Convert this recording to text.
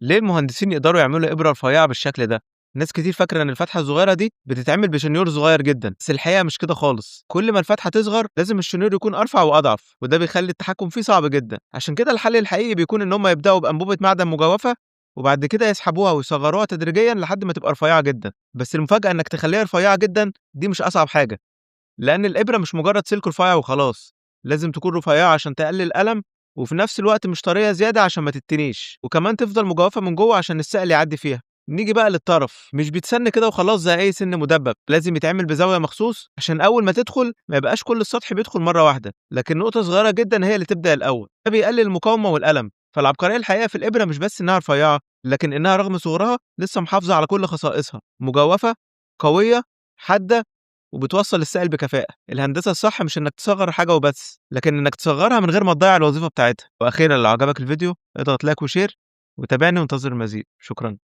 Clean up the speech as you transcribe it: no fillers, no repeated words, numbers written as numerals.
ليه المهندسين يقدروا يعملوا إبرة رفيّعة بالشكل ده؟ ناس كتير فاكرة إن الفتحة الصغيرة دي بتتعمل بشنيور صغير جدًا، بس الحقيقة مش كده خالص، كل ما الفتحة تصغر لازم الشنيور يكون أرفع وأضعف، وده بيخلّي التحكم فيه صعب جدًا، عشان كده الحل الحقيقي بيكون إن هم يبدأوا بأنبوبة معدن مجوفة، وبعد كده يسحبوها ويصغّروها تدريجيًا لحد ما تبقى رفيّعة جدًا، بس المفاجأة إنك تخلّيها رفيّعة جدًا دي مش أصعب حاجة، لأن الإبرة مش مجرد سلك رفيّع وخلاص، لازم تكون رفيّعة عشان تقلل الألم، وفي نفس الوقت مش طرية زيادة عشان ما تتنيش، وكمان تفضل مجوفة من جوه عشان السائل يعدي فيها. نيجي بقى للطرف، مش بيتسن كده وخلاص زي أي سن مدبب، لازم يتعمل بزاوية مخصوص عشان أول ما تدخل ما يبقاش كل السطح بيدخل مرة واحدة، لكن نقطة صغيرة جدًا هي اللي تبدأ الأول، ده بيقلل المقاومة والألم. فالعبقرية الحقيقة في الإبرة مش بس إنها رفيّعة، لكن إنها رغم صغرها لسه محافظة على كل خصائصها، مجوفة، قوية، حادة، وبتوصّل السائل بكفاءة. الهندسة الصح مش إنك تصغّر حاجة وبس، لكن إنك تصغّرها من غير ما تضيّع الوظيفة بتاعتها. وأخيرًا لو عجبك الفيديو اضغط لايك وشير، وتابعني وانتظر المزيد. شكرًا.